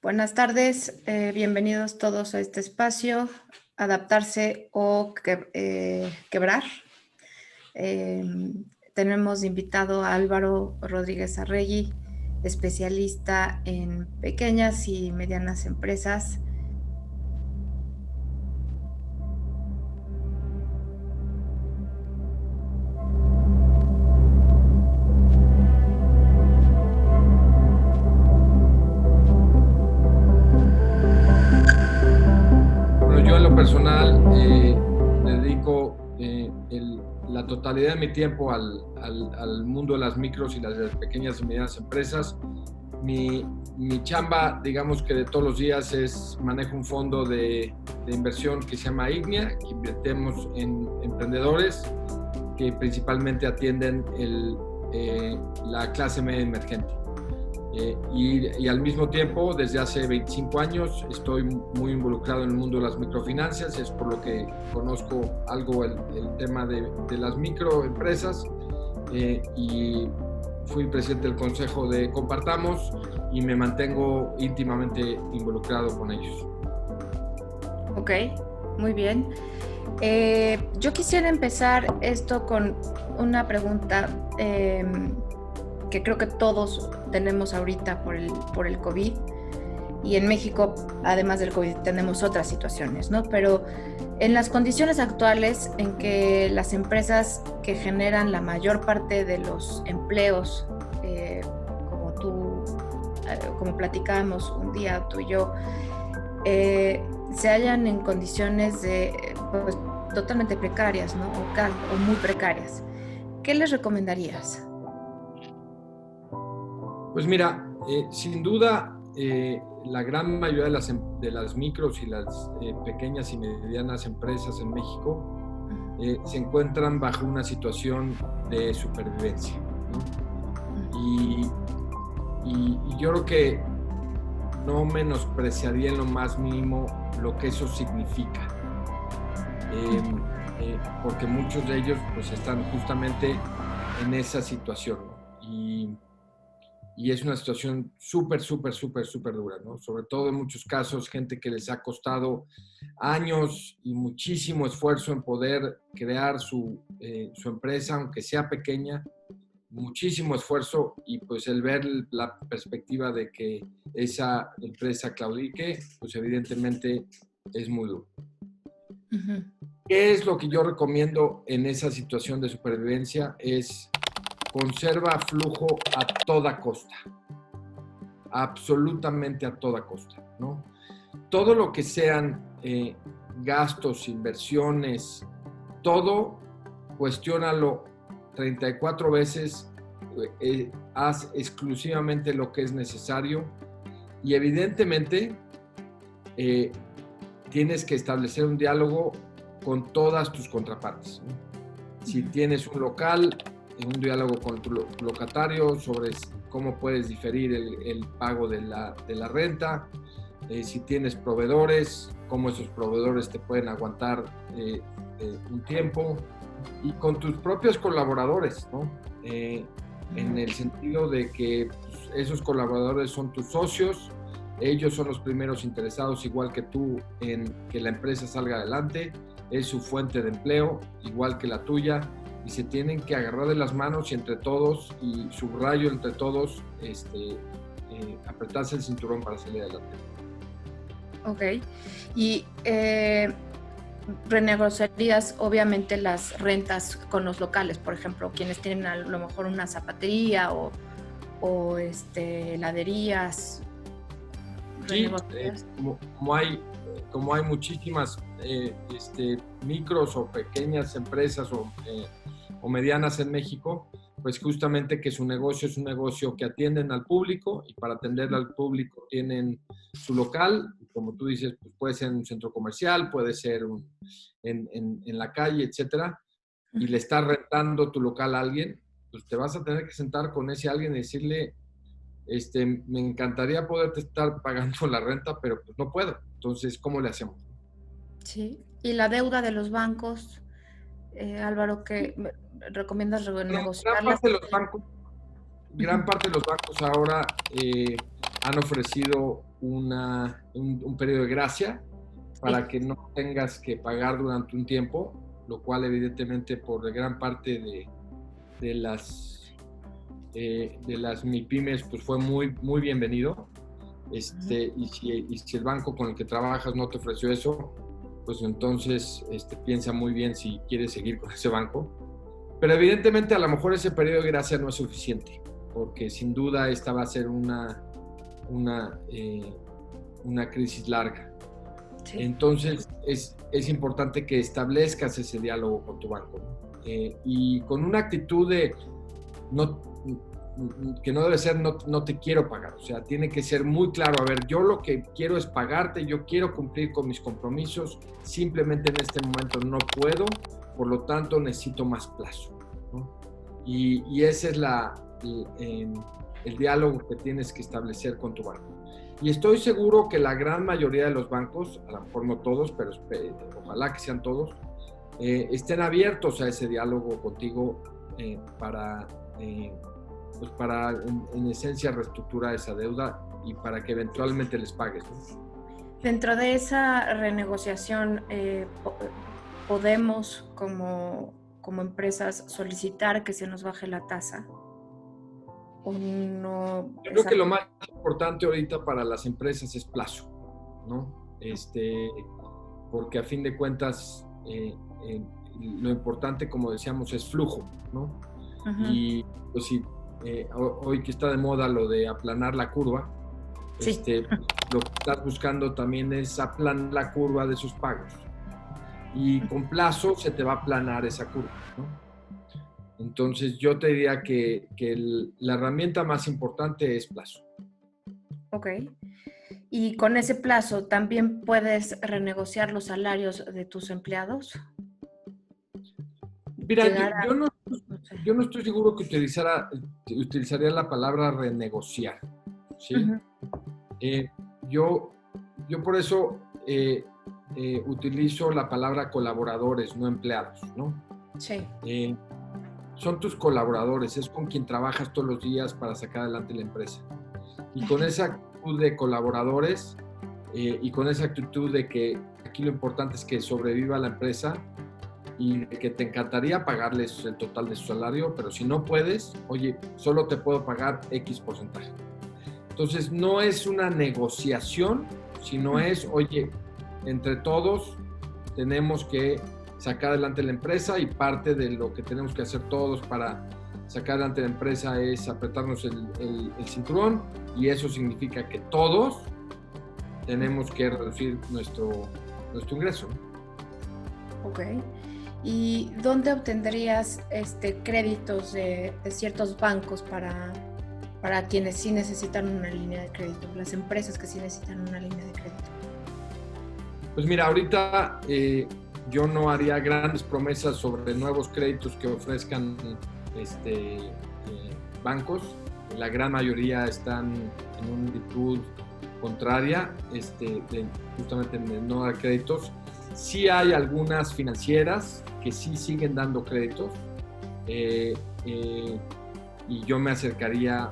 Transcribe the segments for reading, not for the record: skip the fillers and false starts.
Buenas tardes, bienvenidos todos a este espacio, adaptarse o quebrar. Eh, Tenemos invitado a Álvaro Rodríguez Arregui, especialista en pequeñas y medianas empresas. Bueno, yo en lo personal dedico la totalidad de mi tiempo al mundo de las micros y las pequeñas y medianas empresas. Mi chamba, digamos que de todos los días, manejo un fondo de inversión que se llama Ignea, que invertimos en emprendedores que principalmente atienden la clase media emergente. Y al mismo tiempo, desde hace 25 años, estoy muy involucrado en el mundo de las microfinanzas, es por lo que conozco algo el tema de las microempresas, y fui presidente del consejo de Compartamos y me mantengo íntimamente involucrado con ellos. Ok, muy bien. Yo quisiera empezar esto con una pregunta que creo que todos tenemos ahorita por el COVID, y en México, además del COVID, tenemos otras situaciones, ¿no? Pero en las condiciones actuales en que las empresas que generan la mayor parte de los empleos, como platicábamos un día tú y yo, se hallan en condiciones pues, totalmente precarias, ¿no? O muy precarias. ¿Qué les recomendarías? Pues mira, sin duda, la gran mayoría de las micros y las pequeñas y medianas empresas en México se encuentran bajo una situación de supervivencia, ¿no? Y yo creo que no menospreciaría en lo más mínimo lo que eso significa, porque muchos de ellos pues están justamente en esa situación, ¿no? Y es una situación súper dura, ¿no? Sobre todo en muchos casos, gente que les ha costado años y muchísimo esfuerzo en poder crear su empresa, aunque sea pequeña, muchísimo esfuerzo, y pues el ver la perspectiva de que esa empresa claudique, pues evidentemente es muy duro. Uh-huh. ¿Qué es lo que yo recomiendo en esa situación de supervivencia? Es conserva flujo a toda costa, absolutamente a toda costa, ¿no? Todo lo que sean gastos, inversiones, todo, cuestiónalo 34 veces, haz exclusivamente lo que es necesario, y evidentemente tienes que establecer un diálogo con todas tus contrapartes, ¿no? Si tienes un local, un diálogo con tu locatario sobre cómo puedes diferir el pago de la renta, si tienes proveedores, cómo esos proveedores te pueden aguantar un tiempo, y con tus propios colaboradores, ¿no? En el sentido de que pues, esos colaboradores son tus socios, ellos son los primeros interesados, igual que tú, en que la empresa salga adelante, es su fuente de empleo, igual que la tuya, y se tienen que agarrar de las manos y entre todos, y subrayo entre todos, apretarse el cinturón para salir adelante. Ok. Y renegociarías obviamente las rentas con los locales, por ejemplo, quienes tienen a lo mejor una zapatería o heladerías. Sí, como hay muchísimas micros o pequeñas empresas o medianas en México, pues justamente que su negocio es un negocio que atienden al público, y para atender al público tienen su local, como tú dices, pues puede ser en un centro comercial, puede ser en la calle, etcétera, y le estás rentando tu local a alguien, pues te vas a tener que sentar con ese alguien y decirle, me encantaría poderte estar pagando la renta, pero pues no puedo. Entonces, ¿cómo le hacemos? Sí. Y la deuda de los bancos, Álvaro, ¿qué recomiendas renegociarlas? Gran parte de los bancos ahora han ofrecido un periodo de gracia para que no tengas que pagar durante un tiempo, lo cual evidentemente por gran parte de las MIPYMES pues fue muy, muy bienvenido. Y si el banco con el que trabajas no te ofreció eso, pues entonces piensa muy bien si quieres seguir con ese banco. Pero evidentemente a lo mejor ese periodo de gracia no es suficiente, porque sin duda esta va a ser una crisis larga. Sí. Entonces es importante que establezcas ese diálogo con tu banco, ¿no? Y con una actitud que no debe ser no te quiero pagar, o sea, tiene que ser muy claro, a ver, yo lo que quiero es pagarte, yo quiero cumplir con mis compromisos, simplemente en este momento no puedo, por lo tanto necesito más plazo, ¿no? Y ese es el diálogo que tienes que establecer con tu banco. Y estoy seguro que la gran mayoría de los bancos, a lo mejor no todos, pero ojalá que sean todos, estén abiertos a ese diálogo contigo para en esencia reestructurar esa deuda y para que eventualmente les pagues, ¿no? Dentro de esa renegociación, ¿podemos como empresas solicitar que se nos baje la tasa? ¿O no? Yo creo que lo más importante ahorita para las empresas es plazo, ¿no? Porque a fin de cuentas lo importante, como decíamos, es flujo, ¿no? Uh-huh. Y pues si hoy que está de moda lo de aplanar la curva, sí. Lo que estás buscando también es aplanar la curva de sus pagos. Y con plazo se te va a aplanar esa curva, ¿no? Entonces yo te diría que la herramienta más importante es plazo. Ok. ¿Y con ese plazo también puedes renegociar los salarios de tus empleados? Mira, yo no estoy seguro que utilizaría la palabra renegociar, ¿sí? Uh-huh. Yo por eso utilizo la palabra colaboradores, no empleados, ¿no? Sí. Son tus colaboradores, es con quien trabajas todos los días para sacar adelante la empresa. Y con esa actitud de colaboradores y con esa actitud de que aquí lo importante es que sobreviva la empresa y de que te encantaría pagarles el total de su salario, pero si no puedes, oye, solo te puedo pagar X porcentaje. Entonces no es una negociación, sino es, oye, entre todos tenemos que sacar adelante la empresa y parte de lo que tenemos que hacer todos para sacar adelante la empresa es apretarnos el cinturón y eso significa que todos tenemos que reducir nuestro ingreso. Ok. ¿Y dónde obtendrías créditos de ciertos bancos para quienes sí necesitan una línea de crédito, las empresas que sí necesitan una línea de crédito? Pues mira, ahorita yo no haría grandes promesas sobre nuevos créditos que ofrezcan bancos. La gran mayoría están en una actitud contraria, justamente en no dar créditos. Sí hay algunas financieras que sí siguen dando créditos y yo me acercaría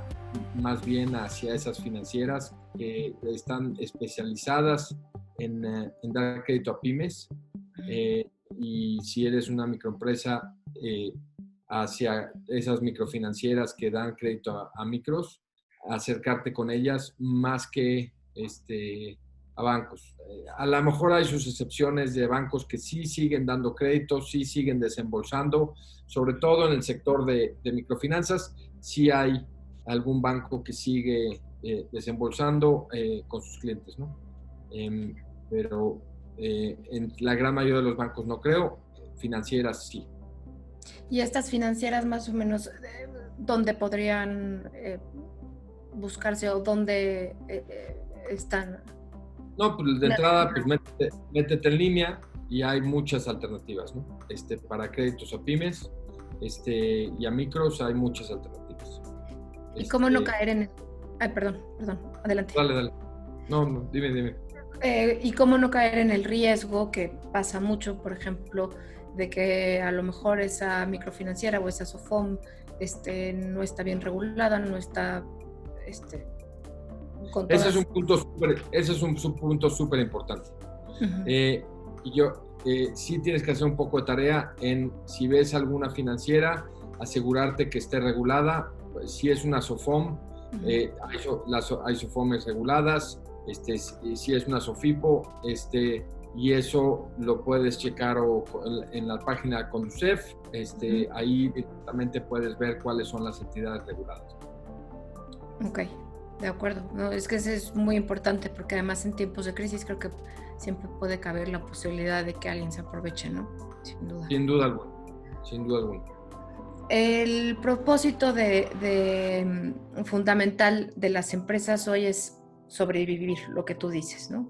más bien hacia esas financieras que están especializadas en dar crédito a pymes. Y si eres una microempresa, hacia esas microfinancieras que dan crédito a micros, acercarte con ellas más que a bancos. A lo mejor hay sus excepciones de bancos que sí siguen dando créditos, sí siguen desembolsando, sobre todo en el sector de microfinanzas, sí hay algún banco que sigue desembolsando con sus clientes, ¿no? Pero en la gran mayoría de los bancos no creo, financieras sí. ¿Y estas financieras más o menos dónde podrían buscarse o dónde están? No, pues de entrada pues métete en línea y hay muchas alternativas, ¿no? Para créditos a pymes y a micros hay muchas alternativas. ¿Y cómo no caer en el... Ay, perdón, adelante. Dale. No, dime. ¿Y cómo no caer en el riesgo que pasa mucho, por ejemplo, de que a lo mejor esa microfinanciera o esa SOFOM no está bien regulada, no está con Ese todas. ese es un punto súper importante. Uh-huh. Sí tienes que hacer un poco de tarea en, si ves alguna financiera, asegurarte que esté regulada. Si es una SOFOM, hay SOFOMes reguladas. Si es una SOFIPO, y eso lo puedes checar en la página de Conducef. Ahí directamente puedes ver cuáles son las entidades reguladas. Ok, de acuerdo. No, es que eso es muy importante porque además en tiempos de crisis creo que siempre puede caber la posibilidad de que alguien se aproveche, ¿no? Sin duda. Sin duda alguna, sin duda alguna. El propósito fundamental de las empresas hoy es sobrevivir, lo que tú dices, ¿no?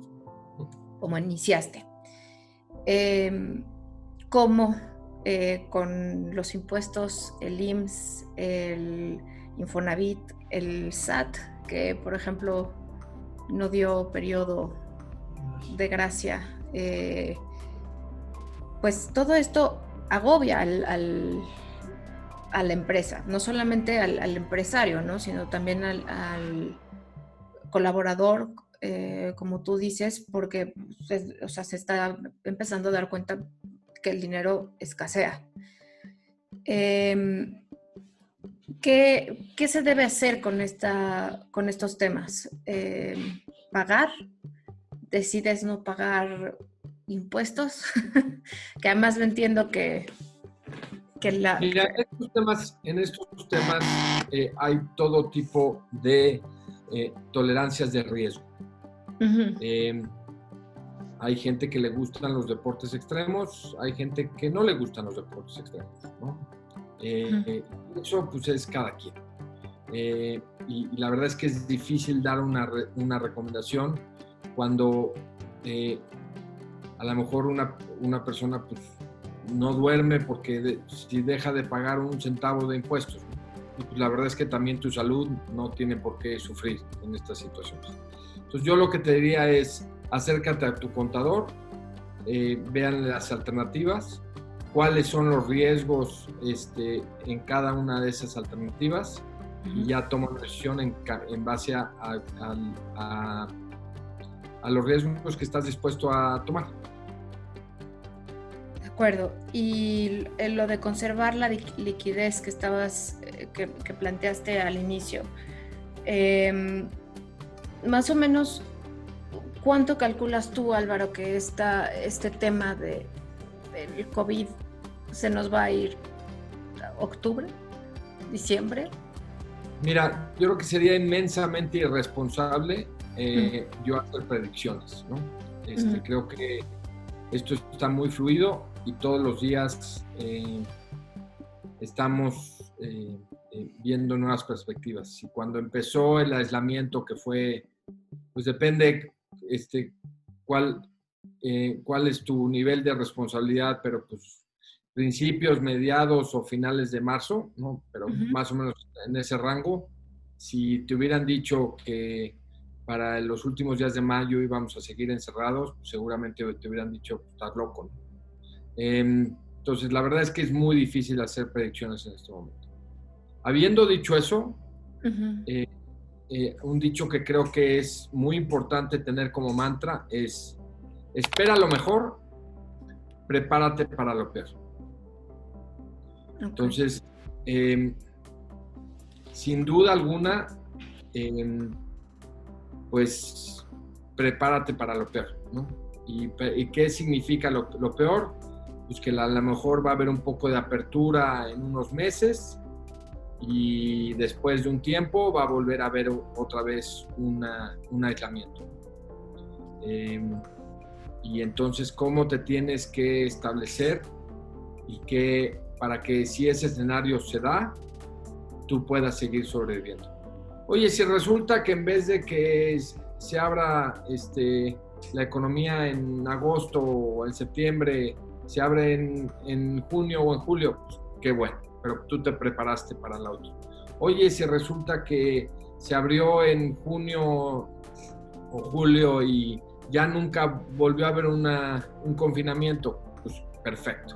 Como iniciaste. ¿Cómo con los impuestos, el IMSS, el Infonavit, el SAT, que por ejemplo no dio periodo de gracia, pues todo esto agobia a la empresa, no solamente al empresario, ¿no? Sino también al colaborador, como tú dices, porque se está empezando a dar cuenta que el dinero escasea. ¿Qué se debe hacer con estos temas? ¿Pagar? ¿Decides no pagar impuestos? Que además lo entiendo que Mira, en estos temas hay todo tipo de tolerancias de riesgo. Uh-huh. Hay gente que le gustan los deportes extremos, hay gente que no le gustan los deportes extremos, ¿no? Eso pues es cada quien. Y la verdad es que es difícil dar una recomendación cuando a lo mejor una persona pues no duerme porque si deja de pagar un centavo de impuestos, ¿no? Y pues la verdad es que también tu salud no tiene por qué sufrir en estas situaciones. Entonces yo lo que te diría es acércate a tu contador, vean las alternativas, cuáles son los riesgos en cada una de esas alternativas, y ya toma una decisión en base a los riesgos que estás dispuesto a tomar. De acuerdo. Y lo de conservar la liquidez que planteaste al inicio, más o menos, ¿cuánto calculas tú, Álvaro, que este tema del COVID se nos va a ir? ¿Octubre? ¿Diciembre? Mira, yo creo que sería inmensamente irresponsable yo hacer predicciones, ¿no? Creo que esto está muy fluido y todos los días estamos viendo nuevas perspectivas. Y cuando empezó el aislamiento, que fue, pues depende cuál es tu nivel de responsabilidad, pero pues principios, mediados o finales de marzo, ¿no? Pero más o menos en ese rango. Si te hubieran dicho que para los últimos días de mayo íbamos a seguir encerrados, pues seguramente te hubieran dicho, estás loco, ¿no? Entonces, la verdad es que es muy difícil hacer predicciones en este momento. Habiendo dicho eso, un dicho que creo que es muy importante tener como mantra es: espera lo mejor, prepárate para lo peor. Okay. Entonces, sin duda alguna, pues prepárate para lo peor, ¿no? ¿Y qué significa lo peor? Pues que a lo mejor va a haber un poco de apertura en unos meses y después de un tiempo va a volver a haber otra vez un aislamiento. Y entonces, ¿cómo te tienes que establecer y para que si ese escenario se da, tú puedas seguir sobreviviendo? Oye, si resulta que en vez de que se abra la economía en agosto o en septiembre, se abre en junio o en julio, pues qué bueno, pero tú te preparaste para la otra. Oye, si resulta que se abrió en junio o julio y ya nunca volvió a haber un confinamiento, pues perfecto,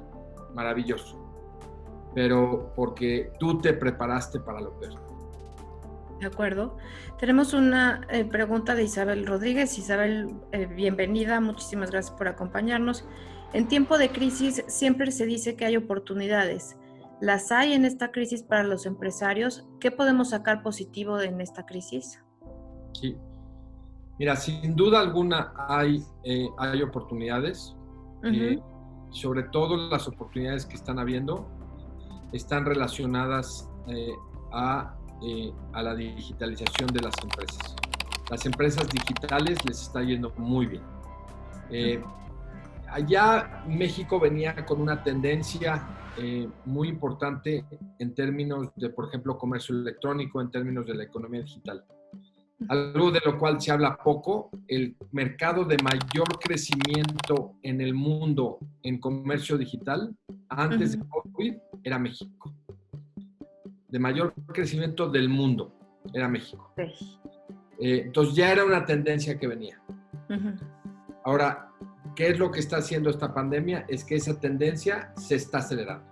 maravilloso. Pero porque tú te preparaste para lo peor. De acuerdo. Tenemos una pregunta de Isabel Rodríguez. Isabel, bienvenida, muchísimas gracias por acompañarnos. En tiempo de crisis siempre se dice que hay oportunidades. ¿Las hay en esta crisis para los empresarios? ¿Qué podemos sacar positivo en esta crisis? Sí. Mira, sin duda alguna hay oportunidades. Sobre todo las oportunidades que están habiendo están relacionadas a la digitalización de las empresas. Las empresas digitales les está yendo muy bien. Allá México venía con una tendencia muy importante en términos de, por ejemplo, comercio electrónico, en términos de la economía digital. Algo de lo cual se habla poco, el mercado de mayor crecimiento en el mundo en comercio digital antes de COVID era México. De mayor crecimiento del mundo era México. Entonces ya era una tendencia que venía. Ahora, ¿qué es lo que está haciendo esta pandemia? Es que esa tendencia se está acelerando.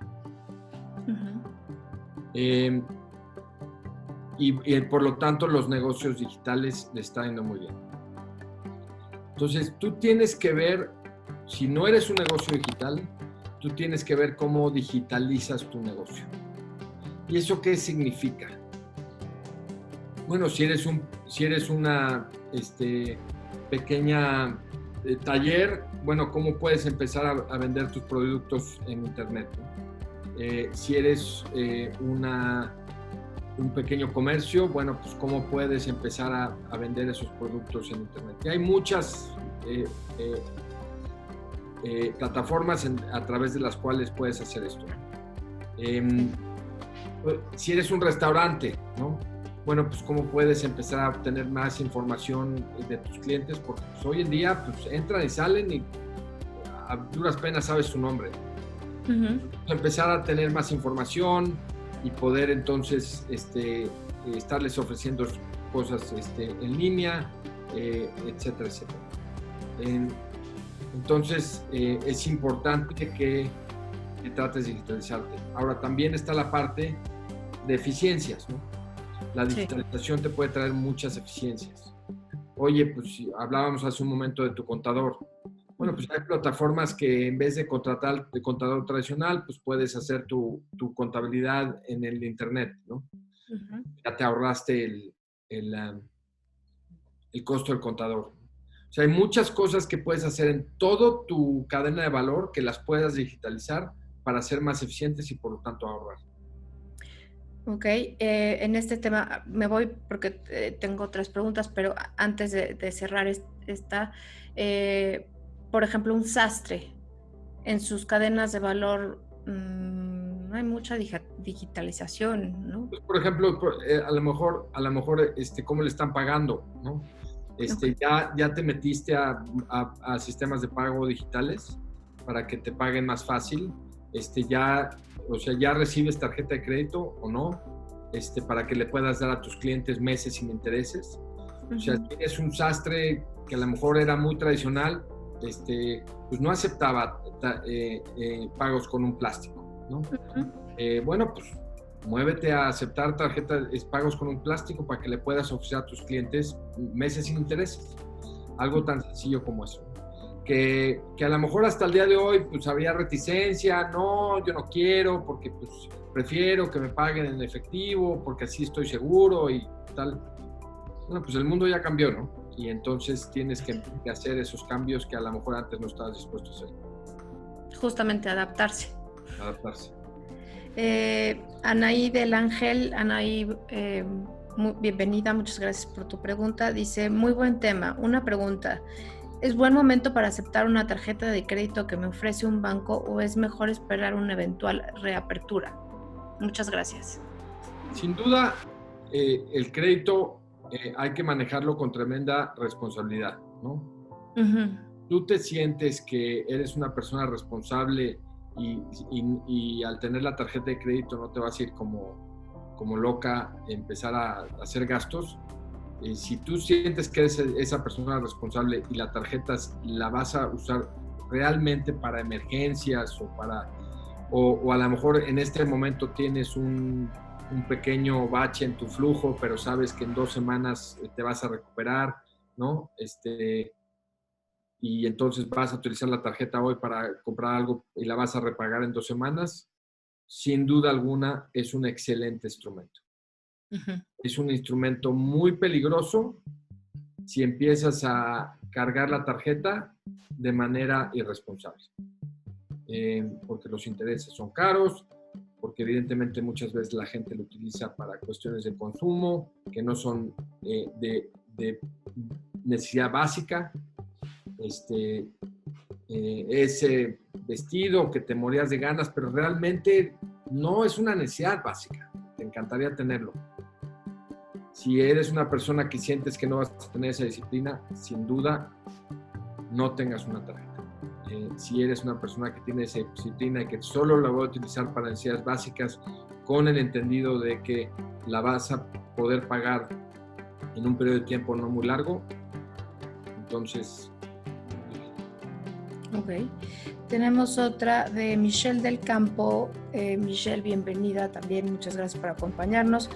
Y por lo tanto los negocios digitales le están yendo muy bien. Entonces tú tienes que ver, si no eres un negocio digital, tú tienes que ver cómo digitalizas tu negocio. ¿Y eso qué significa? Bueno, si eres una pequeña taller, bueno, ¿cómo puedes empezar a vender tus productos en internet? Si eres un pequeño comercio, bueno, pues cómo puedes empezar a vender esos productos en internet. Y hay muchas plataformas a través de las cuales puedes hacer esto. Si eres un restaurante, ¿no? Bueno, pues cómo puedes empezar a obtener más información de tus clientes, porque pues, hoy en día pues, entran y salen y a duras penas sabes su nombre. Empezar a tener más información y poder entonces estarles ofreciendo cosas en línea, etcétera, etcétera. Entonces es importante que trates de digitalizarte. Ahora también está la parte de eficiencias, ¿no? La digitalización te puede traer muchas eficiencias. Oye, pues hablábamos hace un momento de tu contador. Bueno, pues hay plataformas que en vez de contratar de contador tradicional, pues puedes hacer tu contabilidad en el internet, ¿no? Ya te ahorraste el costo del contador. O sea, hay muchas cosas que puedes hacer en toda tu cadena de valor que las puedas digitalizar para ser más eficientes y por lo tanto ahorrar. Ok, en este tema me voy porque tengo otras preguntas, pero antes de cerrar esta, por ejemplo, un sastre en sus cadenas de valor, no hay mucha digitalización, ¿no? Pues, por ejemplo, a lo mejor, ¿cómo le están pagando, no? ¿Ya te metiste a sistemas de pago digitales para que te paguen más fácil? ¿Ya recibes tarjeta de crédito o no? Para que le puedas dar a tus clientes meses sin intereses. O sea, es un sastre que a lo mejor era muy tradicional, pues no aceptaba pagos con un plástico, ¿no? Bueno, pues muévete a aceptar pagos con un plástico para que le puedas ofrecer a tus clientes meses sin intereses. Algo tan sencillo como eso. Que a lo mejor hasta el día de hoy pues habría reticencia, no, yo no quiero porque pues prefiero que me paguen en efectivo porque así estoy seguro y tal. Bueno, pues el mundo ya cambió, ¿no? Y entonces tienes que hacer esos cambios que a lo mejor antes no estabas dispuesto a hacer. Justamente adaptarse. Adaptarse. Anaí del Ángel, Anaí, bienvenida, muchas gracias por tu pregunta. Dice, muy buen tema, una pregunta. ¿Es buen momento para aceptar una tarjeta de crédito que me ofrece un banco o es mejor esperar una eventual reapertura? Muchas gracias. Sin duda, el crédito hay que manejarlo con tremenda responsabilidad, ¿no? Tú te sientes que eres una persona responsable y al tener la tarjeta de crédito no te vas a ir como loca a empezar a hacer gastos. Si tú sientes que eres esa persona responsable y la tarjeta la vas a usar realmente para emergencias o a lo mejor en este momento tienes un un pequeño bache en tu flujo, pero sabes que en 2 semanas te vas a recuperar, ¿no? Y entonces vas a utilizar la tarjeta hoy para comprar algo y la vas a repagar en 2 semanas, sin duda alguna es un excelente instrumento. Ujú. Es un instrumento muy peligroso si empiezas a cargar la tarjeta de manera irresponsable. Porque los intereses son caros, porque evidentemente muchas veces la gente lo utiliza para cuestiones de consumo que no son de necesidad básica. Ese vestido que te morías de ganas, pero realmente no es una necesidad básica. Te encantaría tenerlo. Si eres una persona que sientes que no vas a tener esa disciplina, sin duda, no tengas una tarjeta. Si eres una persona que tiene esa disciplina y que solo la voy a utilizar para necesidades básicas, con el entendido de que la vas a poder pagar en un periodo de tiempo no muy largo, entonces... Ok. Tenemos otra de Michelle del Campo. Michelle, bienvenida también. Muchas gracias por acompañarnos.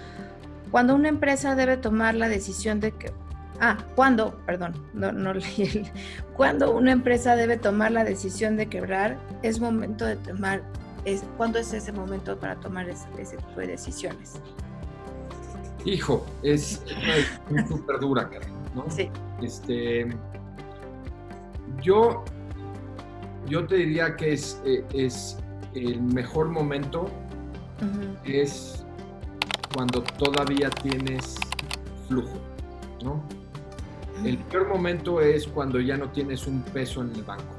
Cuando una empresa debe tomar la decisión de que... ¿cuándo una empresa debe tomar la decisión de quebrar, es momento de tomar... ¿Cuándo es ese momento para tomar ese tipo de decisiones? Hijo, es una decisión súper dura, Karen, ¿no? Sí. Yo te diría que es el mejor momento, es cuando todavía tienes flujo, ¿no? El peor momento es cuando ya no tienes un peso en el banco,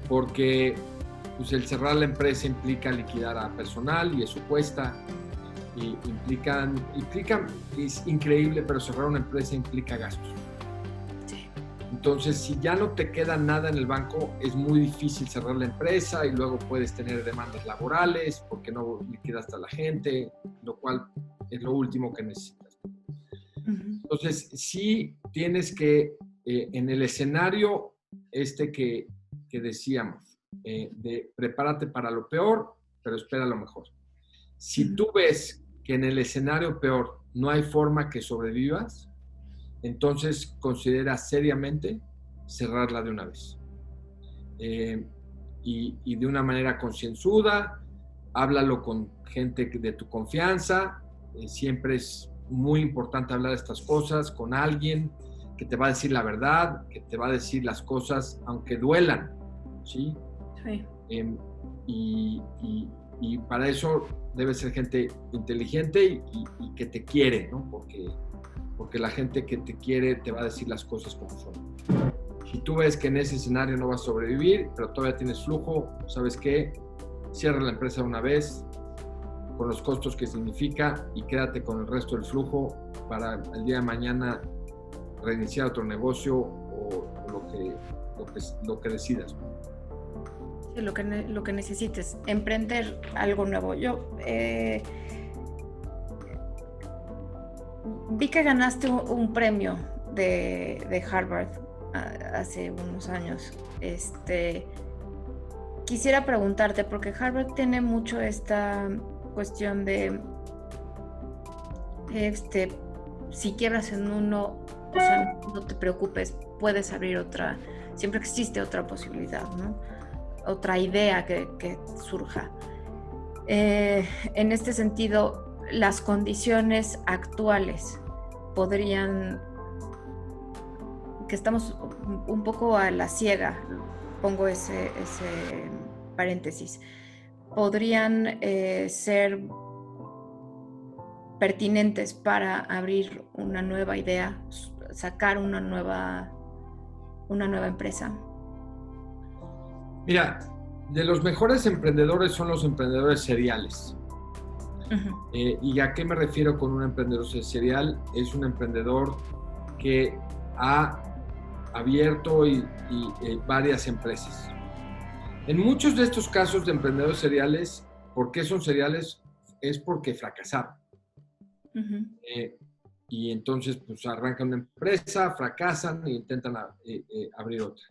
porque pues, el cerrar la empresa implica liquidar a personal y eso cuesta, y implica, es increíble, pero cerrar una empresa implica gastos. Entonces, si ya no te queda nada en el banco, es muy difícil cerrar la empresa y luego puedes tener demandas laborales porque no liquidaste a la gente, lo cual es lo último que necesitas. Entonces, sí tienes que, en el escenario que decíamos, de prepárate para lo peor, pero espera lo mejor. Si tú ves que en el escenario peor no hay forma que sobrevivas, entonces considera seriamente cerrarla de una vez. Y de una manera concienzuda, háblalo con gente de tu confianza. Siempre es muy importante hablar de estas cosas con alguien que te va a decir la verdad, que te va a decir las cosas aunque duelan, ¿sí? Sí. Y para eso debe ser gente inteligente y que te quiere, ¿no? Porque la gente que te quiere te va a decir las cosas como son. Si tú ves que en ese escenario no vas a sobrevivir, pero todavía tienes flujo, ¿sabes qué? Cierra la empresa una vez, con los costos que significa, y quédate con el resto del flujo para el día de mañana reiniciar otro negocio o lo que decidas. Sí, lo que necesites, emprender algo nuevo. Yo vi que ganaste un premio de Harvard hace unos años. Quisiera preguntarte, porque Harvard tiene mucho esta cuestión de si quiebras en uno, o sea, no te preocupes, puedes abrir otra, siempre existe otra posibilidad, ¿no? Otra idea que surja. En este sentido, las condiciones actuales podrían, que estamos un poco a la ciega, pongo ese paréntesis, podrían ser pertinentes para abrir una nueva idea, sacar una nueva empresa. Mira, de los mejores emprendedores son los emprendedores seriales. Uh-huh. ¿Y a qué me refiero con un emprendedor serial? Es un emprendedor que ha abierto varias empresas. En muchos de estos casos de emprendedores seriales, ¿por qué son seriales? Es porque fracasaron. Uh-huh. Y entonces pues arrancan una empresa, fracasan e intentan abrir otra.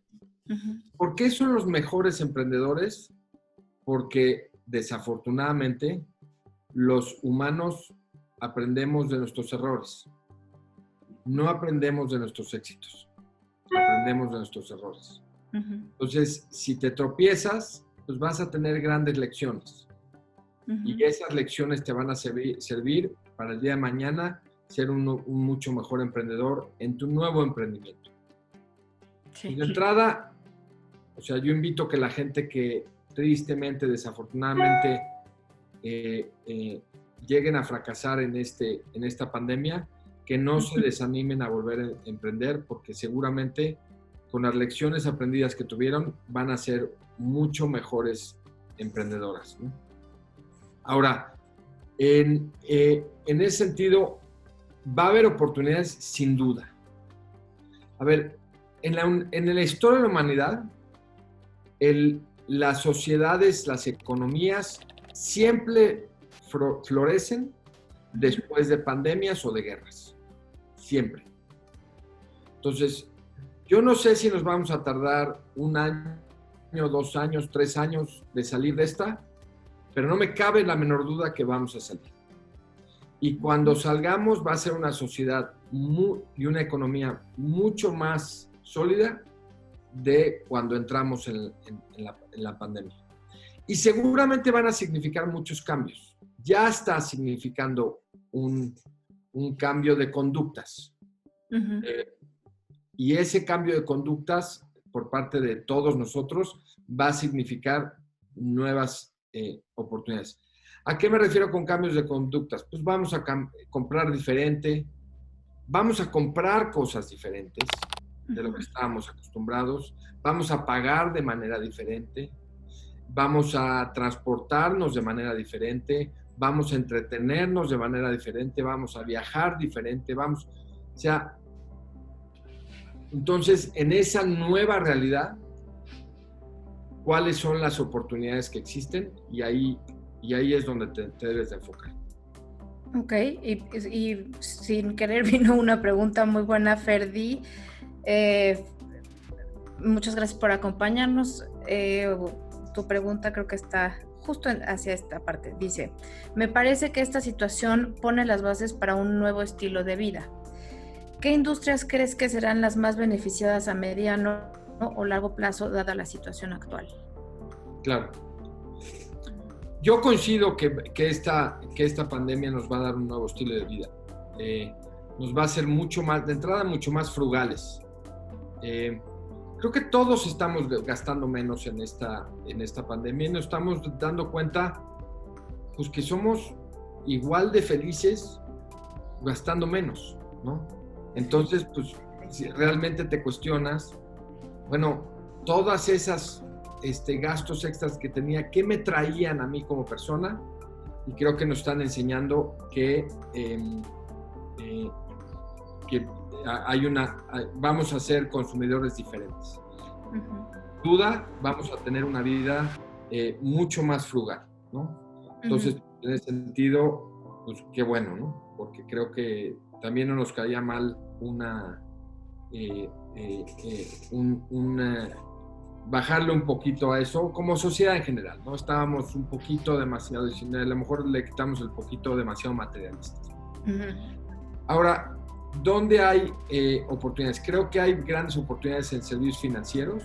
Uh-huh. ¿Por qué son los mejores emprendedores? Porque desafortunadamente los humanos aprendemos de nuestros errores. No aprendemos de nuestros éxitos. Aprendemos de nuestros errores. Entonces, si te tropiezas, pues vas a tener grandes lecciones. Y esas lecciones te van a servir para el día de mañana ser un mucho mejor emprendedor en tu nuevo emprendimiento. Sí. Y de entrada, o sea, yo invito a que la gente que tristemente, desafortunadamente, lleguen a fracasar en esta pandemia, que no se desanimen a volver a emprender, porque seguramente con las lecciones aprendidas que tuvieron van a ser mucho mejores emprendedoras, ¿no? Ahora, en ese sentido, va a haber oportunidades sin duda. A ver, en la historia de la humanidad, las sociedades, las economías siempre florecen después de pandemias o de guerras. Siempre. Entonces, yo no sé si nos vamos a tardar 1 año, 2 años, 3 años de salir de esta, pero no me cabe la menor duda que vamos a salir. Y cuando salgamos va a ser una sociedad y una economía mucho más sólida de cuando entramos en la pandemia. Y seguramente van a significar muchos cambios. Ya está significando un cambio de conductas. Y ese cambio de conductas por parte de todos nosotros va a significar nuevas oportunidades. ¿A qué me refiero con cambios de conductas? Pues vamos a comprar diferente, vamos a comprar cosas diferentes de lo que estábamos acostumbrados, vamos a pagar de manera diferente, vamos a transportarnos de manera diferente, vamos a entretenernos de manera diferente, vamos a viajar diferente, o sea, entonces en esa nueva realidad, ¿cuáles son las oportunidades que existen? Y ahí es donde te debes de enfocar. Ok, y sin querer vino una pregunta muy buena, Ferdi. Muchas gracias por acompañarnos. Tu pregunta creo que está justo hacia esta parte. Dice, me parece que esta situación pone las bases para un nuevo estilo de vida. ¿Qué industrias crees que serán las más beneficiadas a mediano o largo plazo dada la situación actual? Claro. Yo coincido que esta pandemia nos va a dar un nuevo estilo de vida. Nos va a hacer mucho más, de entrada, mucho más frugales. Creo que todos estamos gastando menos en esta pandemia y nos estamos dando cuenta pues, que somos igual de felices gastando menos, ¿no? Entonces, pues, si realmente te cuestionas, bueno, todas esas gastos extras que tenía, ¿qué me traían a mí como persona? Y creo que nos están enseñando que vamos a ser consumidores diferentes. Duda, vamos a tener una vida mucho más frugal, ¿no? Entonces, en ese sentido, pues qué bueno, ¿no? Porque creo que también no nos caía mal bajarle un poquito a eso, como sociedad en general, ¿no? Estábamos un poquito demasiado, a lo mejor le quitamos el poquito demasiado materialistas. Ahora, ¿dónde hay oportunidades? Creo que hay grandes oportunidades en servicios financieros.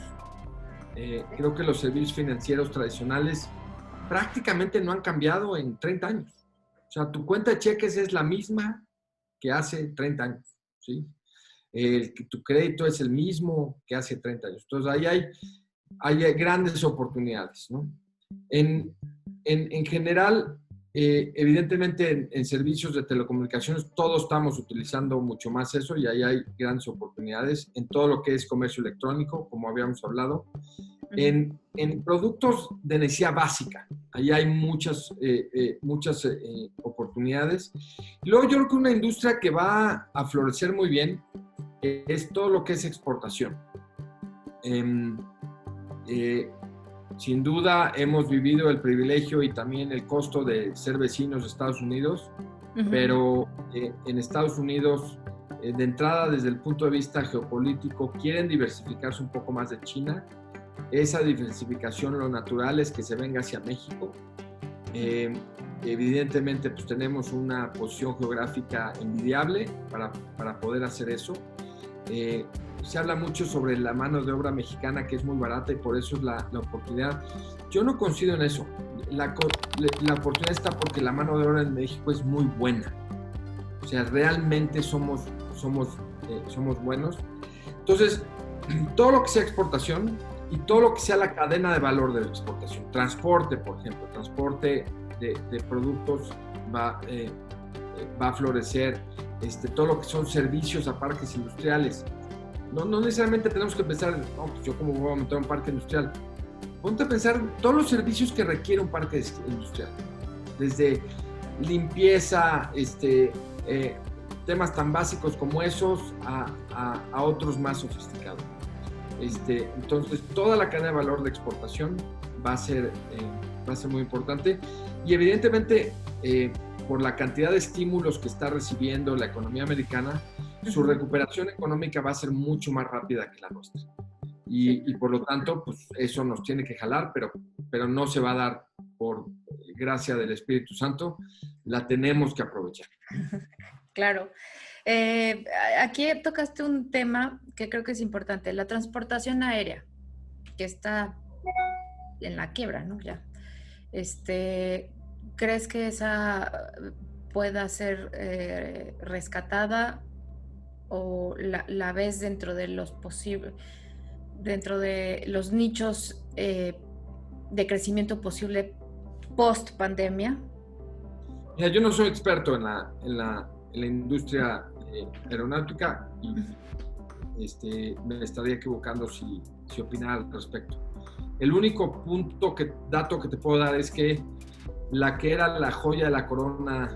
Creo que los servicios financieros tradicionales prácticamente no han cambiado en 30 años. O sea, tu cuenta de cheques es la misma que hace 30 años, ¿sí? Tu crédito es el mismo que hace 30 años. Entonces, ahí hay grandes oportunidades, ¿no? En general, evidentemente en servicios de telecomunicaciones todos estamos utilizando mucho más eso y ahí hay grandes oportunidades en todo lo que es comercio electrónico, como habíamos hablado. En productos de necesidad básica, ahí hay muchas oportunidades. Luego yo creo que una industria que va a florecer muy bien es todo lo que es exportación. Sin duda hemos vivido el privilegio y también el costo de ser vecinos de Estados Unidos, pero en Estados Unidos, de entrada desde el punto de vista geopolítico, quieren diversificarse un poco más de China. Esa diversificación, lo natural es que se venga hacia México. Evidentemente, pues tenemos una posición geográfica envidiable para poder hacer eso. Se habla mucho sobre la mano de obra mexicana, que es muy barata y por eso es la oportunidad. Yo no coincido en eso. La oportunidad está porque la mano de obra en México es muy buena. O sea, realmente somos buenos. Entonces, todo lo que sea exportación y todo lo que sea la cadena de valor de la exportación, transporte, por ejemplo, transporte de productos va a florecer, todo lo que son servicios a parques industriales. No necesariamente tenemos que pensar, no, pues yo cómo voy a montar un parque industrial. Ponte a pensar en todos los servicios que requiere un parque industrial, desde limpieza, temas tan básicos como esos a otros más sofisticados. Entonces, toda la cadena de valor de exportación va a ser muy importante y evidentemente por la cantidad de estímulos que está recibiendo la economía americana, su recuperación económica va a ser mucho más rápida que la nuestra. Y por lo tanto, pues eso nos tiene que jalar, pero no se va a dar por gracia del Espíritu Santo, la tenemos que aprovechar. Claro. Aquí tocaste un tema que creo que es importante, la transportación aérea, que está en la quiebra, ¿no? Ya. ¿Crees que esa pueda ser rescatada o la ves dentro de los posibles, dentro de los nichos de crecimiento posible post pandemia? Mira, yo no soy experto en la industria aeronáutica y me estaría equivocando si opinara al respecto. El único dato que te puedo dar es que la que era la joya de la corona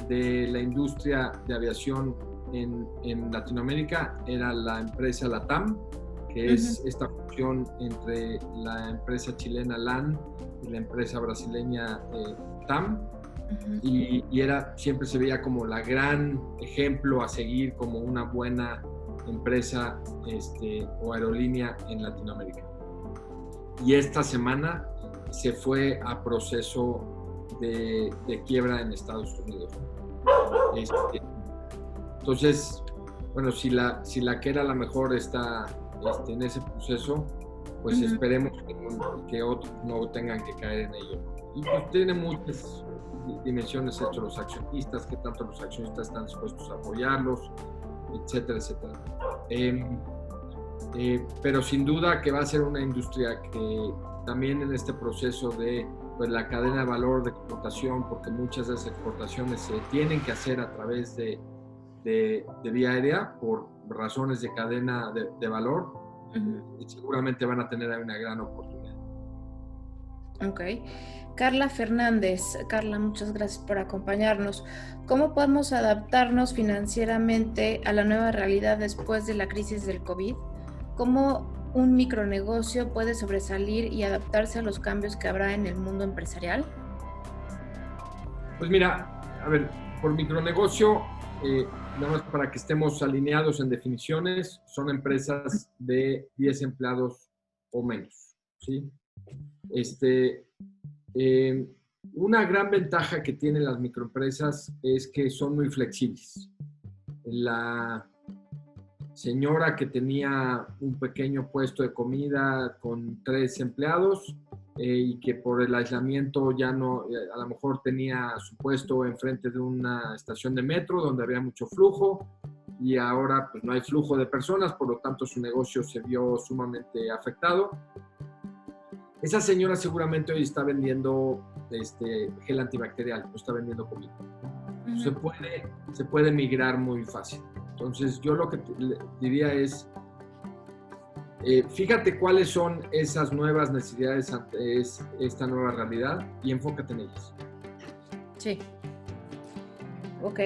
de la industria de aviación en Latinoamérica era la empresa LATAM, que es esta fusión entre la empresa chilena LAN y la empresa brasileña TAM. Y siempre se veía como la gran ejemplo a seguir como una buena empresa o aerolínea en Latinoamérica. Y esta semana se fue a proceso de quiebra en Estados Unidos. Entonces, bueno, si la que era la mejor está en ese proceso, pues esperemos que otros no tengan que caer en ello. Y pues tiene muchas dimensiones esto, los accionistas, qué tanto los accionistas están dispuestos a apoyarlos, etcétera, etcétera. Pero sin duda que va a ser una industria que también en este proceso de pues, la cadena de valor de exportación, porque muchas de esas exportaciones se tienen que hacer a través de vía aérea por razones de cadena de valor, y seguramente van a tener ahí una gran oportunidad. Ok. Carla Fernández. Carla, muchas gracias por acompañarnos. ¿Cómo podemos adaptarnos financieramente a la nueva realidad después de la crisis del COVID? ¿Cómo un micronegocio puede sobresalir y adaptarse a los cambios que habrá en el mundo empresarial? Pues mira, a ver, por micronegocio, nada más para que estemos alineados en definiciones, son empresas de 10 empleados o menos, ¿sí? Una gran ventaja que tienen las microempresas es que son muy flexibles. La señora que tenía un pequeño puesto de comida con 3 empleados y que por el aislamiento ya no, a lo mejor tenía su puesto enfrente de una estación de metro donde había mucho flujo y ahora pues no hay flujo de personas, por lo tanto su negocio se vio sumamente afectado. Esa señora seguramente hoy está vendiendo gel antibacterial, no está vendiendo comida. Se puede migrar muy fácil. Entonces, yo lo que diría es, fíjate cuáles son esas nuevas necesidades ante esta nueva realidad y enfócate en ellas. Sí. Ok,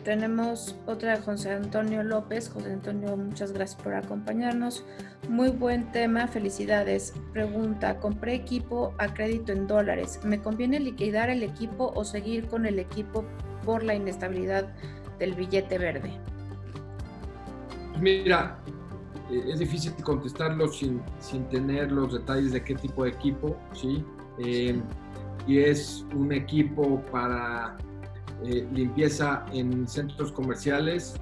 tenemos otra de José Antonio López. José Antonio, muchas gracias por acompañarnos. Muy buen tema, felicidades. Pregunta, compré equipo a crédito en dólares. ¿Me conviene liquidar el equipo o seguir con el equipo por la inestabilidad del billete verde? Mira, es difícil contestarlo sin tener los detalles de qué tipo de equipo, ¿sí? y es un equipo para limpieza en centros comerciales,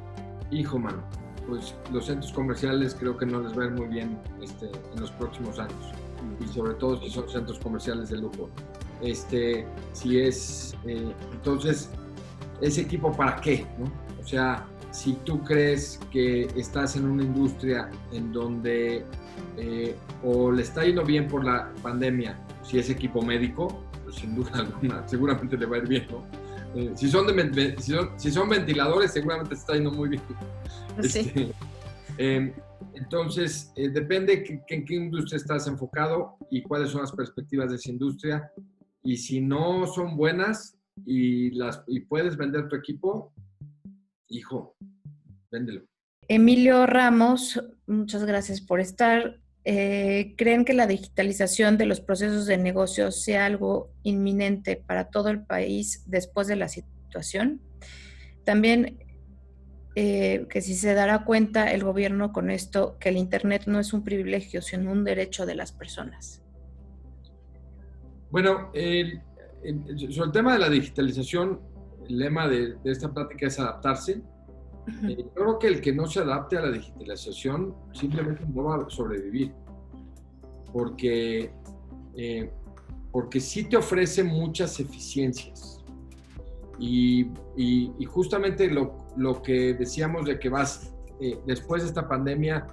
hijo, mano, pues los centros comerciales creo que no les va a ir muy bien en los próximos años, y sobre todo si son centros comerciales de lujo. Si es, entonces, ¿ese equipo para qué, no? O sea, si tú crees que estás en una industria en donde o le está yendo bien por la pandemia, si es equipo médico, pues sin duda alguna, seguramente le va a ir bien, ¿no? Si son ventiladores, seguramente está yendo muy bien. Sí. Entonces, depende en qué industria estás enfocado y cuáles son las perspectivas de esa industria. Y si no son buenas y puedes vender tu equipo, hijo, véndelo. Emilio Ramos, muchas gracias por estar. ¿Creen que la digitalización de los procesos de negocio sea algo inminente para todo el país después de la situación? También que si se dará cuenta el gobierno con esto, que el Internet no es un privilegio, sino un derecho de las personas. Bueno, sobre el tema de la digitalización, el lema de esta plática es adaptarse. Yo creo que el que no se adapte a la digitalización simplemente no va a sobrevivir, porque sí te ofrece muchas eficiencias. Y justamente lo que decíamos de que después de esta pandemia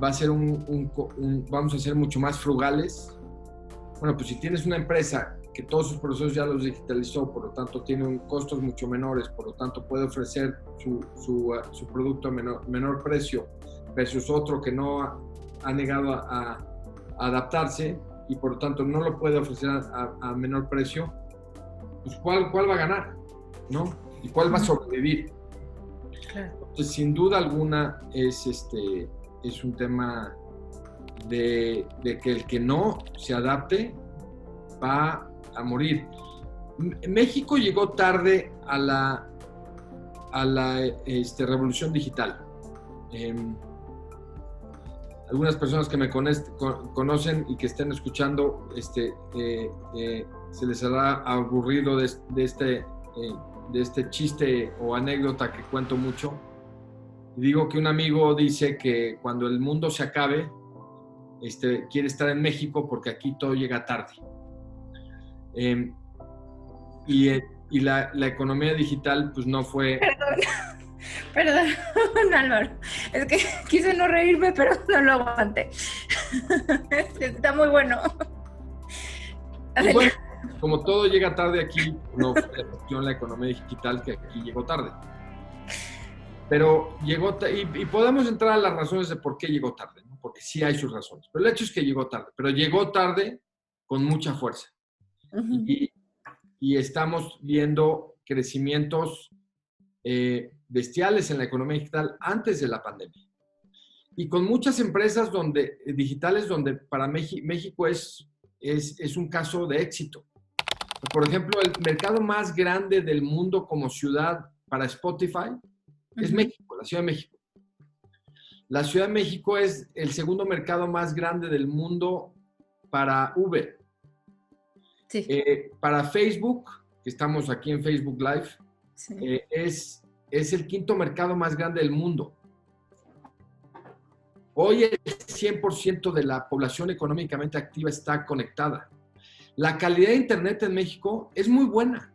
va a ser vamos a ser mucho más frugales. Bueno, pues si tienes una empresa que todos sus procesos ya los digitalizó, por lo tanto tiene costos mucho menores, por lo tanto puede ofrecer su producto a menor precio versus otro que no ha negado a adaptarse y por lo tanto no lo puede ofrecer a menor precio, pues ¿cuál va a ganar? ¿No? ¿Y cuál va a sobrevivir? Claro. Entonces, sin duda alguna es un tema de que el que no se adapte va a morir. México llegó tarde a la revolución digital. Algunas personas que me conocen y que estén escuchando, se les hará aburrido de este chiste o anécdota que cuento mucho. Digo que un amigo dice que cuando el mundo se acabe, quiere estar en México porque aquí todo llega tarde. Y la economía digital pues no fue... Perdón, Álvaro, es que quise no reírme, pero no lo aguanté. Está muy bueno. Bueno, como todo llega tarde aquí, no fue la cuestión la economía digital que aquí llegó tarde. Pero llegó y podemos entrar a las razones de por qué llegó tarde, ¿no? Porque sí hay sus razones. Pero el hecho es que llegó tarde, pero llegó tarde con mucha fuerza. Uh-huh. Y estamos viendo crecimientos bestiales en la economía digital antes de la pandemia. Y con muchas empresas digitales donde para México es un caso de éxito. Por ejemplo, el mercado más grande del mundo como ciudad para Spotify es México, la Ciudad de México. La Ciudad de México es el segundo mercado más grande del mundo para Uber. Sí. Para Facebook, que estamos aquí en Facebook Live, sí. Es el quinto mercado más grande del mundo. Hoy el 100% de la población económicamente activa está conectada. La calidad de Internet en México es muy buena.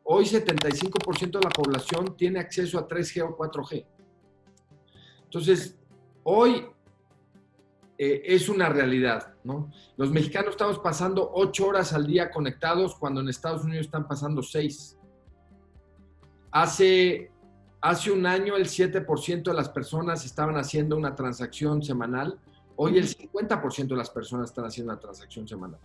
Hoy 75% de la población tiene acceso a 3G o 4G. Entonces, hoy es una realidad, ¿no? Los mexicanos estamos pasando 8 horas al día conectados cuando en Estados Unidos están pasando 6. Hace un año el 7% de las personas estaban haciendo una transacción semanal. Hoy el 50% de las personas están haciendo una transacción semanal.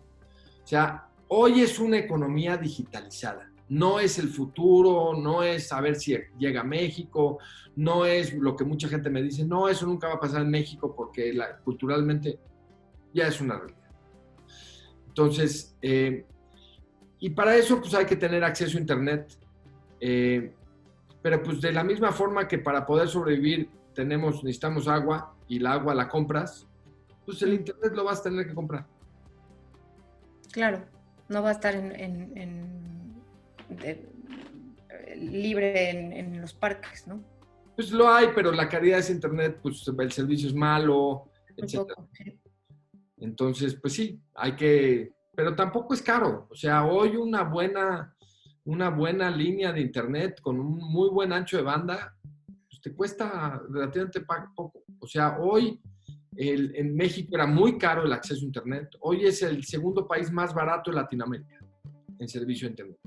O sea, hoy es una economía digitalizada. No es el futuro, no es saber si llega a México, no es lo que mucha gente me dice, no, eso nunca va a pasar en México porque culturalmente ya es una realidad. Entonces, y para eso pues hay que tener acceso a Internet, pero pues de la misma forma que para poder sobrevivir necesitamos agua y el agua la compras, pues el Internet lo vas a tener que comprar. Claro, no va a estar libre en los parques, ¿no? Pues lo hay, pero la calidad de ese internet, pues el servicio es malo, Un etcétera. poco, sí. Entonces, pues sí, hay que, pero tampoco es caro. O sea, hoy una buena línea de internet con un muy buen ancho de banda, pues te cuesta relativamente poco. O sea, hoy en México era muy caro el acceso a internet. Hoy es el segundo país más barato de Latinoamérica en servicio de internet.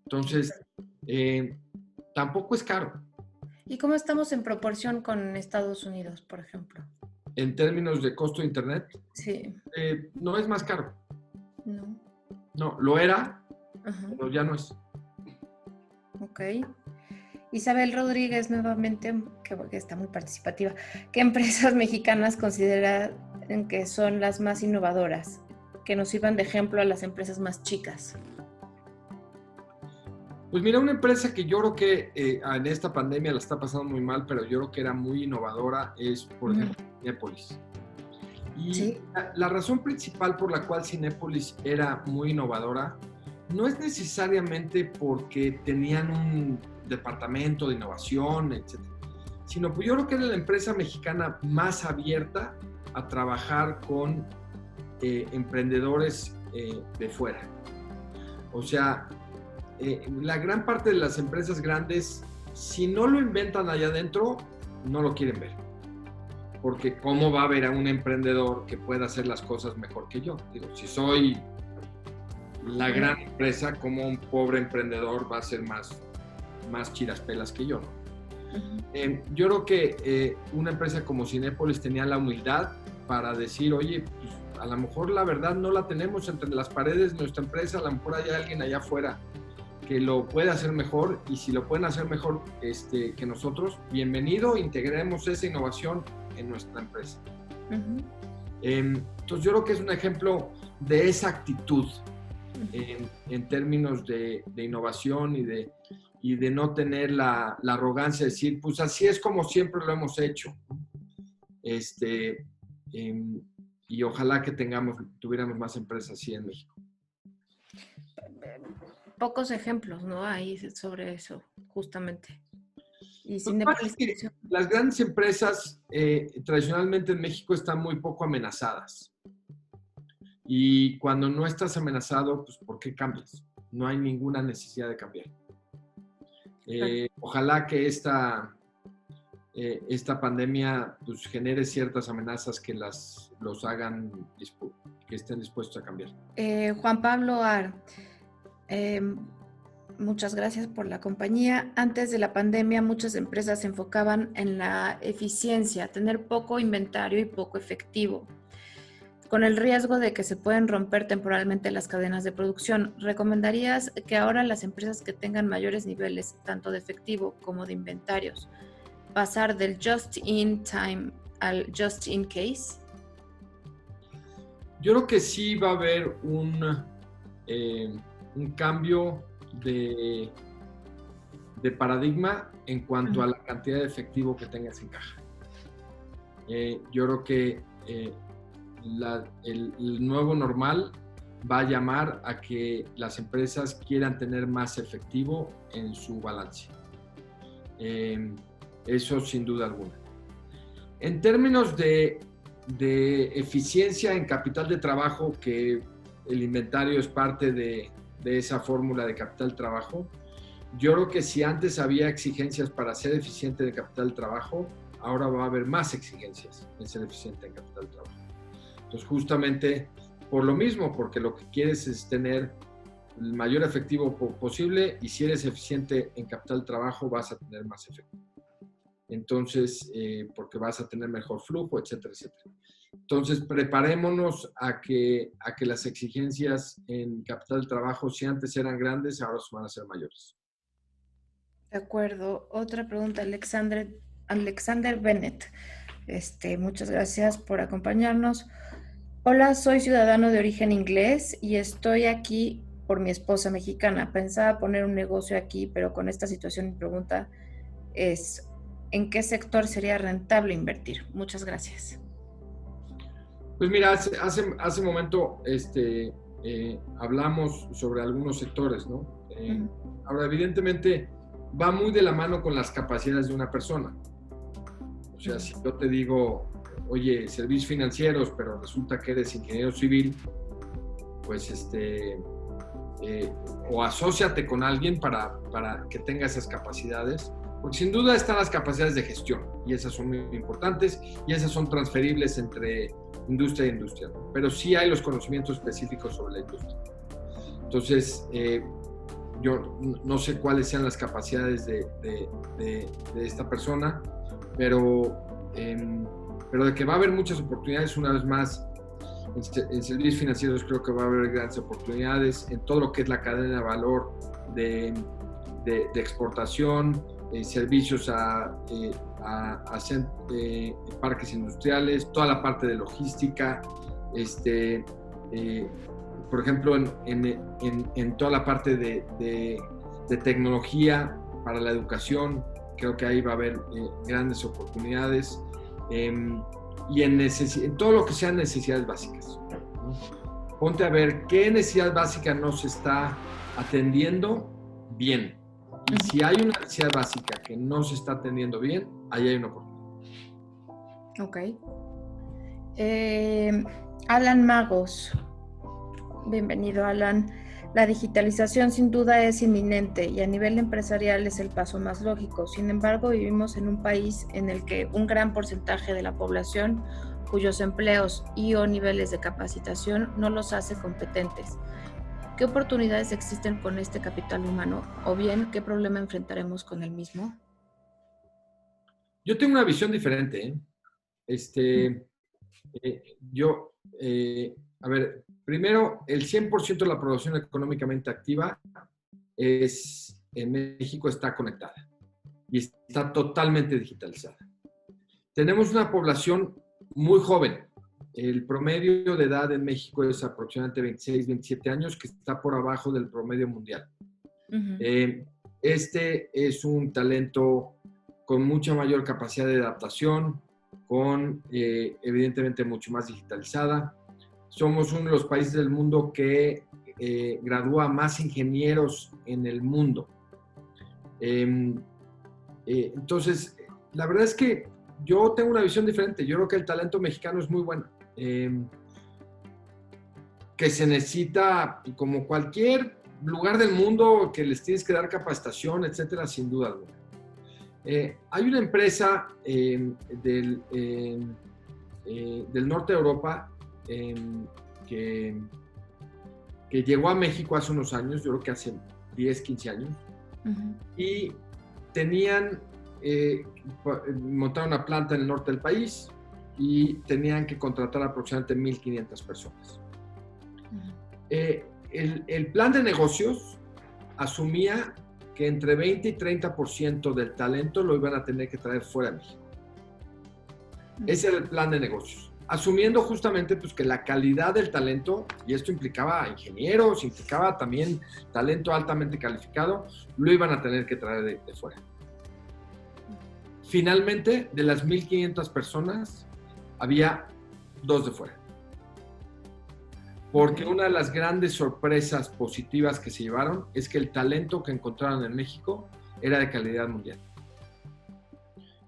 Entonces, tampoco es caro. ¿Y cómo estamos en proporción con Estados Unidos, por ejemplo? En términos de costo de internet, Sí, no es más caro. no. No, lo era, Ajá. pero ya no es. Ok. Isabel Rodríguez, nuevamente, que está muy participativa. ¿Qué empresas mexicanas consideran que son las más innovadoras? Que nos sirvan de ejemplo a las empresas más chicas. Pues mira, una empresa que yo creo que en esta pandemia la está pasando muy mal, pero yo creo que era muy innovadora, es, por ejemplo, Cinépolis. Y Sí. la razón principal por la cual Cinépolis era muy innovadora no es necesariamente porque tenían un departamento de innovación, etcétera, sino pues yo creo que era la empresa mexicana más abierta a trabajar con emprendedores de fuera. O sea, la gran parte de las empresas grandes, si no lo inventan allá adentro, no lo quieren ver. Porque ¿cómo va a haber a un emprendedor que pueda hacer las cosas mejor que yo? Digo, si soy la gran empresa, ¿cómo un pobre emprendedor va a ser más chiraspelas que yo, ¿no? Yo creo que una empresa como Cinépolis tenía la humildad para decir, oye, pues, a lo mejor la verdad no la tenemos entre las paredes de nuestra empresa, a lo mejor hay alguien allá afuera que lo puede hacer mejor, y si lo pueden hacer mejor que nosotros, bienvenido, integremos esa innovación en nuestra empresa. Entonces yo creo que es un ejemplo de esa actitud en términos de innovación y de no tener la arrogancia de decir, pues así es como siempre lo hemos hecho. Y ojalá que tuviéramos más empresas así en México. Pocos ejemplos, ¿no? Ahí sobre eso, justamente. Y Cinépolis, las grandes empresas tradicionalmente en México están muy poco amenazadas. Y cuando no estás amenazado, pues ¿por qué cambias? No hay ninguna necesidad de cambiar. Ojalá que esta pandemia pues, genere ciertas amenazas que los hagan, que estén dispuestos a cambiar. Juan Pablo Ar, muchas gracias por la compañía. Antes de la pandemia, muchas empresas se enfocaban en la eficiencia, tener poco inventario y poco efectivo, con el riesgo de que se pueden romper temporalmente las cadenas de producción. ¿Recomendarías que ahora las empresas que tengan mayores niveles, tanto de efectivo como de inventarios, pasar del just in time al just in case? Yo creo que sí va a haber un cambio de paradigma en cuanto a la cantidad de efectivo que tengas en caja. Yo creo que el nuevo normal va a llamar a que las empresas quieran tener más efectivo en su balance. Eso sin duda alguna. En términos de eficiencia en capital de trabajo, que el inventario es parte de esa fórmula de capital de trabajo, yo creo que si antes había exigencias para ser eficiente de capital de trabajo, ahora va a haber más exigencias en ser eficiente en capital de trabajo. Entonces, justamente por lo mismo, porque lo que quieres es tener el mayor efectivo posible, y si eres eficiente en capital de trabajo, vas a tener más efectivo. Entonces, porque vas a tener mejor flujo, etcétera, etcétera. Entonces, preparémonos a que las exigencias en capital de trabajo, si antes eran grandes, ahora van a ser mayores. De acuerdo. Otra pregunta, Alexander Bennett. Muchas gracias por acompañarnos. Hola, soy ciudadano de origen inglés y estoy aquí por mi esposa mexicana. Pensaba poner un negocio aquí, pero con esta situación mi pregunta es, ¿en qué sector sería rentable invertir? Muchas gracias. Pues mira, hace momento hablamos sobre algunos sectores, ¿no? Ahora, evidentemente, va muy de la mano con las capacidades de una persona. O sea, si yo te digo, oye, servicios financieros, pero resulta que eres ingeniero civil, pues o asóciate con alguien para que tenga esas capacidades, porque sin duda están las capacidades de gestión, y esas son muy importantes, y esas son transferibles entre industria e industria, ¿no? Pero sí hay los conocimientos específicos sobre la industria. Entonces, yo no sé cuáles sean las capacidades de esta persona, pero de que va a haber muchas oportunidades, una vez más, en servicios financieros creo que va a haber grandes oportunidades, en todo lo que es la cadena de valor de exportación, servicios a parques industriales, toda la parte de logística, por ejemplo, en toda la parte de tecnología para la educación, creo que ahí va a haber grandes oportunidades, y en todo lo que sean necesidades básicas, ¿no? Ponte a ver qué necesidad básica no se está atendiendo bien. Y si hay una necesidad básica que no se está atendiendo bien, ahí hay una oportunidad. Ok. Alan Magos. Bienvenido, Alan. La digitalización sin duda es inminente y a nivel empresarial es el paso más lógico. Sin embargo, vivimos en un país en el que un gran porcentaje de la población cuyos empleos y o niveles de capacitación no los hace competentes. ¿Qué oportunidades existen con este capital humano? O bien, ¿qué problema enfrentaremos con el mismo? Yo tengo una visión diferente, a ver, primero, el 100% de la población económicamente activa en México está conectada y está totalmente digitalizada. Tenemos una población muy joven. El promedio de edad en México es aproximadamente 26, 27 años, que está por abajo del promedio mundial. Este es un talento con mucha mayor capacidad de adaptación, con evidentemente mucho más digitalizada. Somos uno de los países del mundo que gradúa más ingenieros en el mundo. Entonces, la verdad es que yo tengo una visión diferente. Yo creo que el talento mexicano es muy bueno. Que se necesita, como cualquier lugar del mundo, que les tienes que dar capacitación, etcétera, sin duda alguna. Hay una empresa del norte de Europa que llegó a México hace unos años, yo creo que hace 10, 15 años, y montaron una planta en el norte del país y tenían que contratar aproximadamente 1,500 personas. El plan de negocios asumía que entre 20 y 30% del talento lo iban a tener que traer fuera de México. Ese era el plan de negocios, asumiendo justamente pues, que la calidad del talento, y esto implicaba ingenieros, implicaba también talento altamente calificado, lo iban a tener que traer de fuera. Finalmente, de las 1,500 personas, había 2 de fuera. Porque una de las grandes sorpresas positivas que se llevaron es que el talento que encontraron en México era de calidad mundial.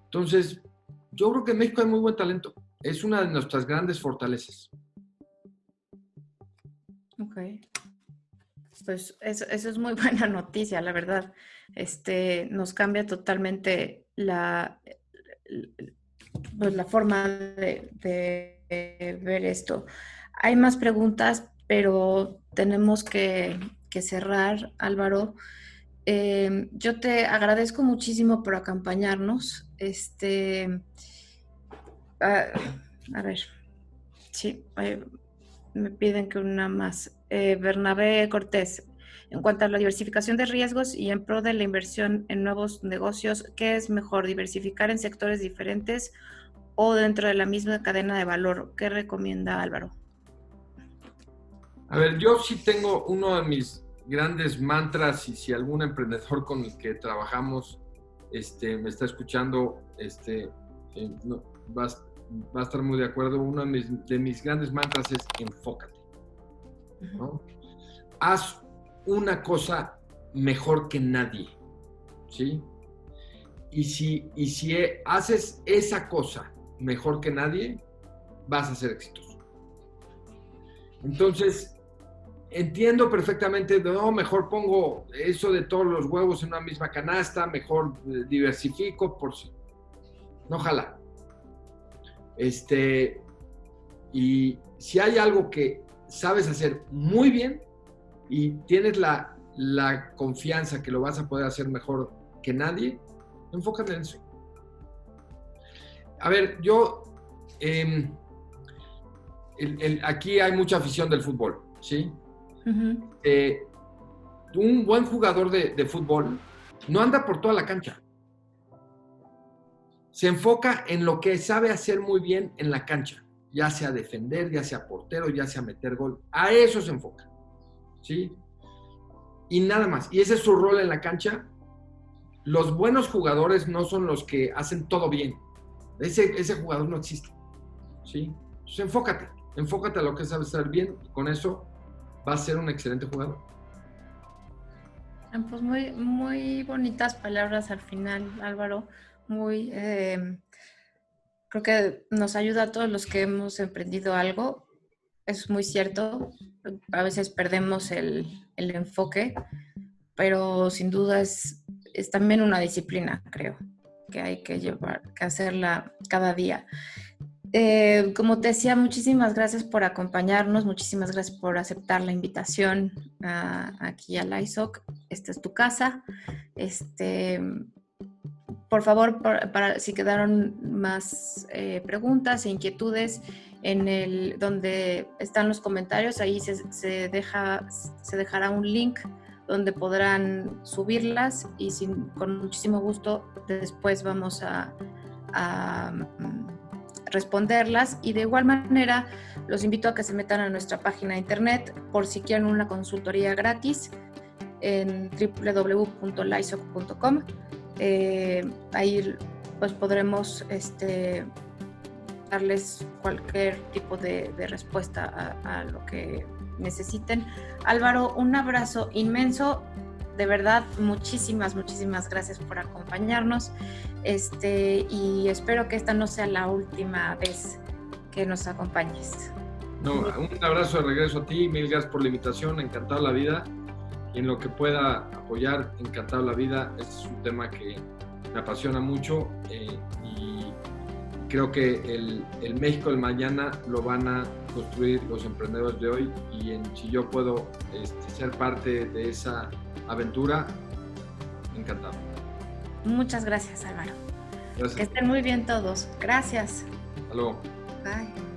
Entonces, yo creo que en México hay muy buen talento. Es una de nuestras grandes fortalezas. Ok. Pues eso es muy buena noticia, la verdad. Nos cambia totalmente la forma de ver esto. Hay más preguntas, pero tenemos que cerrar, Álvaro. Yo te agradezco muchísimo por acompañarnos. A ver, sí, me piden que una más. Bernabé Cortés, en cuanto a la diversificación de riesgos y en pro de la inversión en nuevos negocios, ¿qué es mejor, diversificar en sectores diferentes o dentro de la misma cadena de valor? ¿Qué recomienda Álvaro? A ver, yo sí tengo uno de mis grandes mantras, y si algún emprendedor con el que trabajamos me está escuchando, va a estar muy de acuerdo. Uno de mis grandes mantras es enfócate. ¿no? Haz una cosa mejor que nadie, ¿sí? Y si haces esa cosa mejor que nadie, vas a ser exitoso. Entonces, entiendo perfectamente, no, mejor pongo eso de todos los huevos en una misma canasta, mejor diversifico, por si. No, ojalá. Y si hay algo que sabes hacer muy bien y tienes la confianza que lo vas a poder hacer mejor que nadie, enfócate en eso. A ver, aquí hay mucha afición del fútbol, ¿sí? Uh-huh. Un buen jugador de fútbol no anda por toda la cancha. Se enfoca en lo que sabe hacer muy bien en la cancha, ya sea defender, ya sea portero, ya sea meter gol. A eso se enfoca, ¿sí? Y nada más. Y ese es su rol en la cancha. Los buenos jugadores no son los que hacen todo bien. Ese jugador no existe, ¿sí? Entonces enfócate a lo que sabes hacer bien, y con eso vas a ser un excelente jugador. Pues muy, muy bonitas palabras al final, Álvaro. Muy, creo que nos ayuda a todos los que hemos emprendido algo. Es muy cierto, a veces perdemos el enfoque, pero sin duda es también una disciplina, creo, que hay que hacerla cada día. Como te decía, muchísimas gracias por acompañarnos, muchísimas gracias por aceptar la invitación aquí a LISOC. Esta es tu casa. Por favor, si quedaron más preguntas e inquietudes, donde están los comentarios, ahí se dejará un link donde podrán subirlas y con muchísimo gusto después vamos a responderlas. Y de igual manera los invito a que se metan a nuestra página de internet por si quieren una consultoría gratis en www.lisoc.com. Ahí pues podremos darles cualquier tipo de respuesta a lo que necesiten. Álvaro, un abrazo inmenso, de verdad, muchísimas gracias por acompañarnos, y espero que esta no sea la última vez que nos acompañes. No, un abrazo de regreso a ti, mil gracias por la invitación, encantado la vida, y en lo que pueda apoyar, encantado la vida. Este es un tema que me apasiona mucho, y creo que el México del mañana lo van a construir los emprendedores de hoy, y si yo puedo ser parte de esa aventura, encantado. Muchas gracias, Álvaro. Gracias. Que estén muy bien todos. Gracias. Hasta luego. Bye.